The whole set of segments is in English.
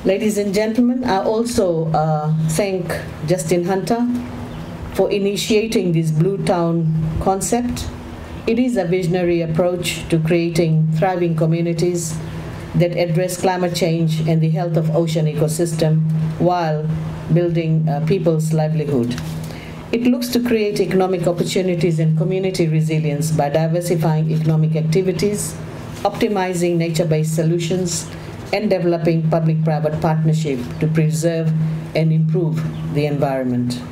Ladies and gentlemen, I also thank Justin Hunter for initiating this Blue Town concept. It is a visionary approach to creating thriving communities that address climate change and the health of ocean ecosystem while building people's livelihood. It looks to create economic opportunities and community resilience by diversifying economic activities, optimizing nature-based solutions, and developing public-private partnership to preserve and improve the environment.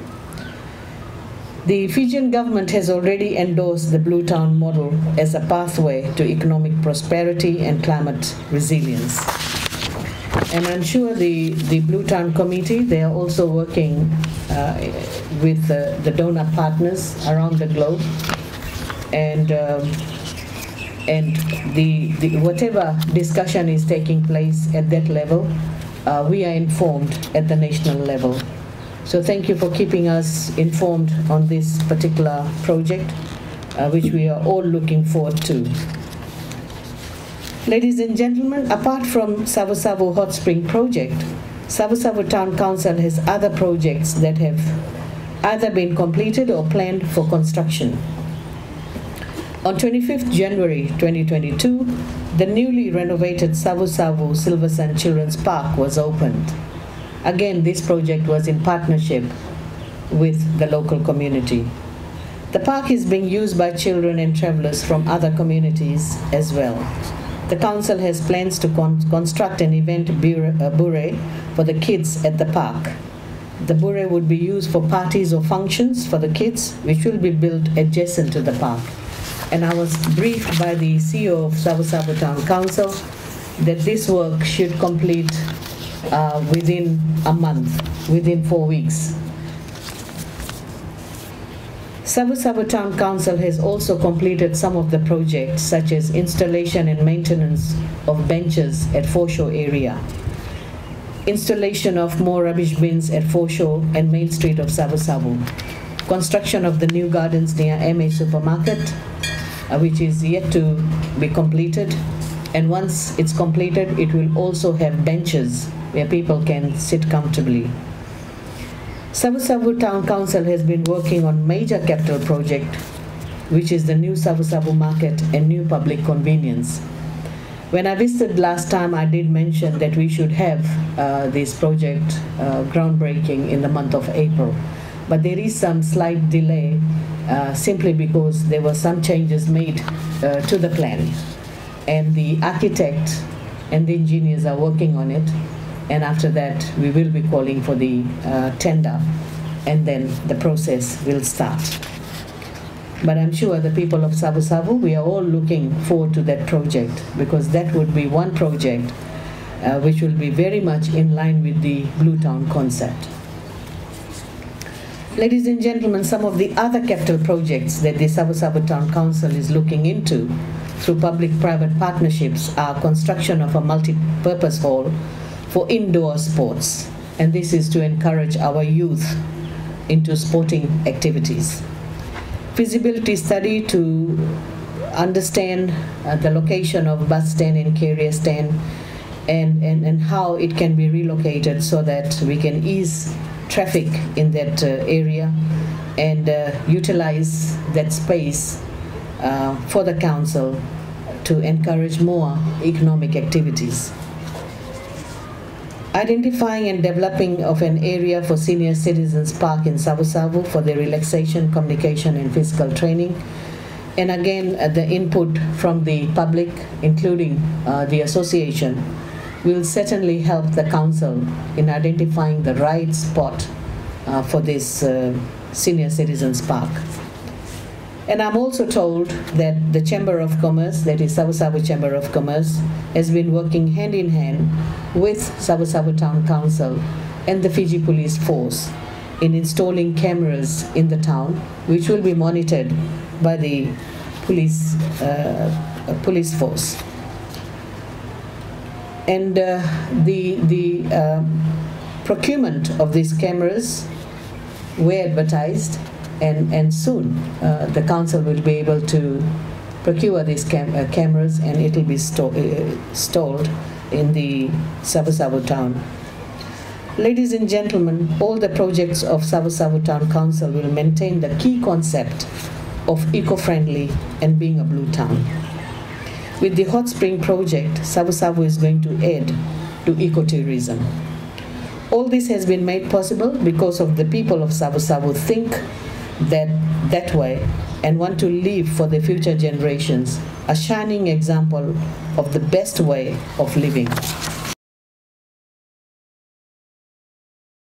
The Fijian government has already endorsed the Blue Town model as a pathway to economic prosperity and climate resilience. And I'm sure the Blue Town Committee, they are also working with the donor partners around the globe. And whatever discussion is taking place at that level, we are informed at the national level. So thank you for keeping us informed on this particular project, which we are all looking forward to. Ladies and gentlemen, apart from Savusavu Hot Spring Project, Savusavu Town Council has other projects that have either been completed or planned for construction. On 25th January 2022, the newly renovated Savusavu Silversun Children's Park was opened. Again, this project was in partnership with the local community. The park is being used by children and travelers from other communities as well. The council has plans to construct an event bure for the kids at the park. The bure would be used for parties or functions for the kids, which will be built adjacent to the park. And I was briefed by the CEO of Savusavu Town Council that this work should complete within a month, within 4 weeks. Savusavu Town Council has also completed some of the projects, such as installation and maintenance of benches at Foreshore area, installation of more rubbish bins at Foreshore and Main Street of Savusavu, construction of the new gardens near MA Supermarket, which is yet to be completed. And once it's completed, it will also have benches where people can sit comfortably. Savusavu Town Council has been working on major capital project, which is the new Savusavu Market and new public convenience. When I visited last time, I did mention that we should have this project groundbreaking in the month of April. But there is some slight delay simply because there were some changes made to the plan. And the architect and the engineers are working on it. And after that, we will be calling for the tender, and then the process will start. But I'm sure the people of Savusavu, we are all looking forward to that project, because that would be one project which will be very much in line with the Blue Town concept. Ladies and gentlemen, some of the other capital projects that the Savusavu Town Council is looking into through public-private partnerships are construction of a multi-purpose hall for indoor sports, and this is to encourage our youth into sporting activities. Feasibility study to understand the location of bus stand and carrier stand and how it can be relocated so that we can ease traffic in that area and utilize that space for the council to encourage more economic activities. Identifying and developing of an area for senior citizens park in Savusavu for their relaxation, communication, and physical training. And again, the input from the public, including the association, will certainly help the council in identifying the right spot for this senior citizens park. And I'm also told that the Chamber of Commerce, that is Savusavu Chamber of Commerce, has been working hand in hand with Savusavu Town Council and the Fiji Police Force in installing cameras in the town, which will be monitored by the police force. And the procurement of these cameras were advertised, and soon the council will be able to procure these cameras, and it will be installed in the Savusavu town Ladies and gentlemen, all the projects of Savusavu Town Council will maintain the key concept of eco-friendly and being a blue town. With the hot spring project, Savusavu is going to aid to ecotourism. All this has been made possible because of the people of Savusavu think that way and want to leave for the future generations a shining example of the best way of living.